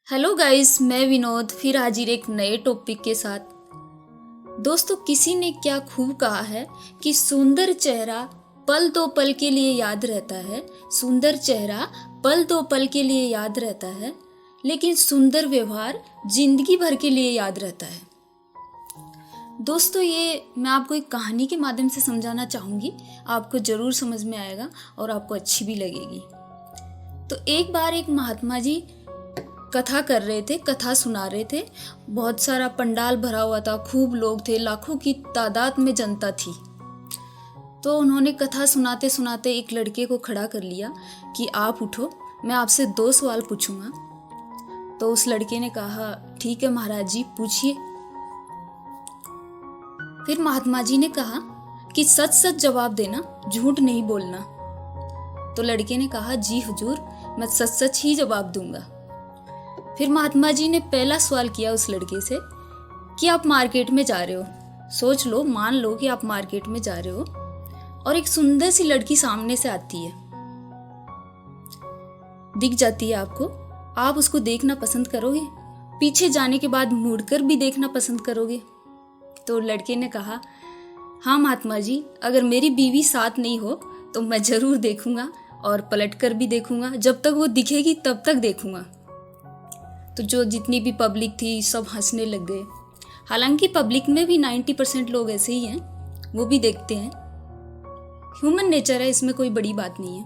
Hello guys, मैं विनोद फिर हाजिर एक नए टॉपिक के साथ। दोस्तों, किसी ने क्या खूब कहा है कि सुंदर चेहरा पल दो पल के लिए याद रहता है। सुंदर चेहरा पल दो पल के लिए याद रहता है, लेकिन सुंदर व्यवहार जिंदगी भर के लिए याद रहता है। दोस्तों, ये मैं आपको एक कहानी के माध्यम से समझाना चाहूँगी। आपको ज़रूर समझ में आएगा और आपको अच्छी भी लगेगी। तो एक बार एक महात्मा जी कथा कर रहे थे, कथा सुना रहे थे। बहुत सारा पंडाल भरा हुआ था, खूब लोग थे, लाखों की तादाद में जनता थी। तो उन्होंने कथा सुनाते सुनाते एक लड़के को खड़ा कर लिया कि आप उठो, मैं आपसे 2 सवाल पूछूंगा। तो उस लड़के ने कहा, ठीक है महाराज जी, पूछिए। फिर महात्मा जी ने कहा कि सच सच जवाब देना, झूठ नहीं बोलना। तो लड़के ने कहा, जी हुजूर, मैं सच सच ही जवाब दूंगा। फिर महात्मा जी ने पहला सवाल किया उस लड़के से कि आप मार्केट में जा रहे हो, सोच लो, मान लो कि आप मार्केट में जा रहे हो और एक सुंदर सी लड़की सामने से आती है, दिख जाती है आपको। आप उसको देखना पसंद करोगे? पीछे जाने के बाद मुड़कर भी देखना पसंद करोगे? तो लड़के ने कहा, हाँ महात्मा जी, अगर मेरी बीवी साथ नहीं हो तो मैं जरूर देखूंगा और पलटकर भी देखूंगा। जब तक वो दिखेगी तब तक देखूंगा। तो जो जितनी भी पब्लिक थी सब हंसने लग गए। हालांकि पब्लिक में भी 90% लोग ऐसे ही हैं, वो भी देखते हैं। ह्यूमन नेचर है, इसमें कोई बड़ी बात नहीं है।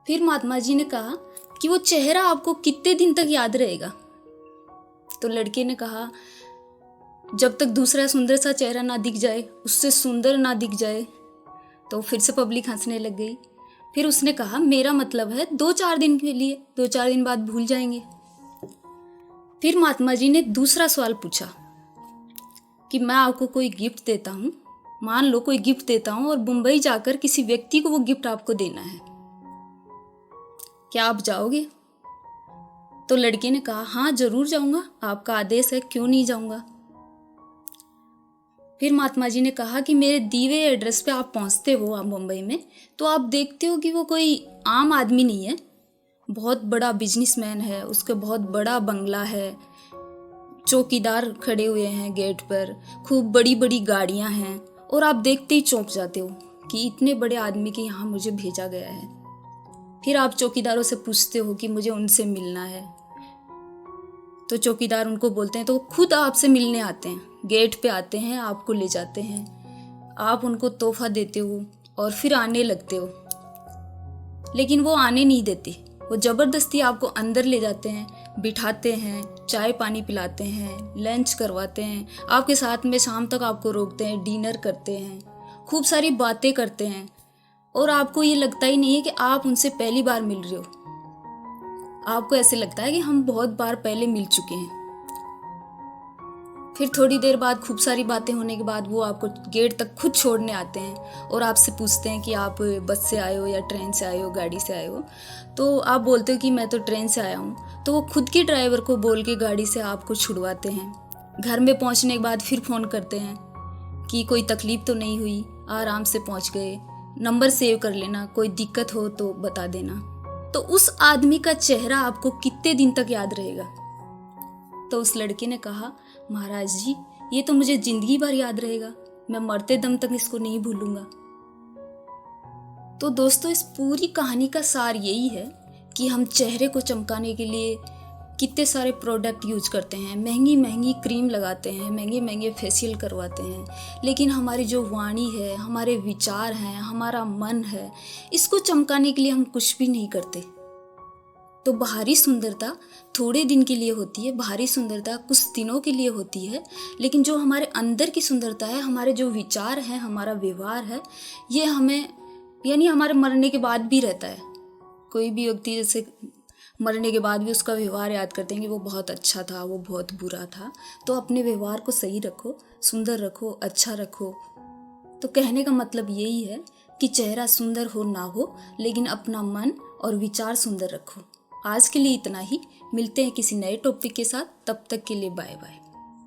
फिर महात्मा जी ने कहा कि वो चेहरा आपको कितने दिन तक याद रहेगा? तो लड़के ने कहा, जब तक दूसरा सुंदर सा चेहरा ना दिख जाए, उससे सुंदर ना दिख जाए। तो फिर से पब्लिक हंसने लग गई। फिर उसने कहा, मेरा मतलब है 2-4 दिन के लिए, 2-4 दिन बाद भूल जाएंगे। फिर महात्मा जी ने दूसरा सवाल पूछा कि मैं आपको कोई गिफ्ट देता हूँ, मान लो कोई गिफ्ट देता हूँ और मुंबई जाकर किसी व्यक्ति को वो गिफ्ट आपको देना है, क्या आप जाओगे? तो लड़के ने कहा, हाँ जरूर जाऊंगा, आपका आदेश है, क्यों नहीं जाऊंगा। फिर महात्मा जी ने कहा कि मेरे दिए हुए एड्रेस पे आप पहुंचते हो, आप मुंबई में, तो आप देखते हो कि वो कोई आम आदमी नहीं है, बहुत बड़ा बिजनेसमैन है, उसका बहुत बड़ा बंगला है, चौकीदार खड़े हुए हैं गेट पर, खूब बड़ी बड़ी गाड़ियां हैं, और आप देखते ही चौंक जाते हो कि इतने बड़े आदमी के यहाँ मुझे भेजा गया है। फिर आप चौकीदारों से पूछते हो कि मुझे उनसे मिलना है। तो चौकीदार उनको बोलते हैं, तो वो खुद आपसे मिलने आते हैं, गेट पे आते हैं, आपको ले जाते हैं, आप उनको तोहफा देते हो और फिर आने लगते हो। लेकिन वो आने नहीं देते, वो ज़बरदस्ती आपको अंदर ले जाते हैं, बिठाते हैं, चाय पानी पिलाते हैं, लंच करवाते हैं, आपके साथ में शाम तक आपको रोकते हैं, डिनर करते हैं, खूब सारी बातें करते हैं, और आपको ये लगता ही नहीं है कि आप उनसे पहली बार मिल रहे हो। आपको ऐसे लगता है कि हम बहुत बार पहले मिल चुके हैं। फिर थोड़ी देर बाद खूब सारी बातें होने के बाद वो आपको गेट तक खुद छोड़ने आते हैं और आपसे पूछते हैं कि आप बस से आए हो या ट्रेन से आए हो, गाड़ी से आए हो। तो आप बोलते हो कि मैं तो ट्रेन से आया हूँ। तो वो खुद के ड्राइवर को बोल के गाड़ी से आपको छुड़वाते हैं। घर में पहुँचने के बाद फिर फ़ोन करते हैं कि कोई तकलीफ़ तो नहीं हुई, आराम से पहुँच गए, नंबर सेव कर लेना, कोई दिक्कत हो तो बता देना। तो उस आदमी का चेहरा आपको कितने दिन तक याद रहेगा? तो उस लड़के ने कहा, महाराज जी, ये तो मुझे जिंदगी भर याद रहेगा, मैं मरते दम तक इसको नहीं भूलूंगा। तो दोस्तों, इस पूरी कहानी का सार यही है कि हम चेहरे को चमकाने के लिए कितने सारे प्रोडक्ट यूज करते हैं, महंगी महंगी क्रीम लगाते हैं, महंगे महंगे फेशियल करवाते हैं, लेकिन हमारी जो वाणी है, हमारे विचार हैं, हमारा मन है, इसको चमकाने के लिए हम कुछ भी नहीं करते। तो बाहरी सुंदरता थोड़े दिन के लिए होती है, बाहरी सुंदरता कुछ दिनों के लिए होती है, लेकिन जो हमारे अंदर की सुंदरता है, हमारे जो विचार हैं, हमारा व्यवहार है, ये हमें, यानी हमारे मरने के बाद भी रहता है। कोई भी व्यक्ति जैसे मरने के बाद भी उसका व्यवहार याद करते हैं कि वो बहुत अच्छा था, वो बहुत बुरा था। तो अपने व्यवहार को सही रखो, सुंदर रखो, अच्छा रखो। तो कहने का मतलब यही है कि चेहरा सुंदर हो ना हो, लेकिन अपना मन और विचार सुंदर रखो। आज के लिए इतना ही, मिलते हैं किसी नए टॉपिक के साथ, तब तक के लिए बाय बाय।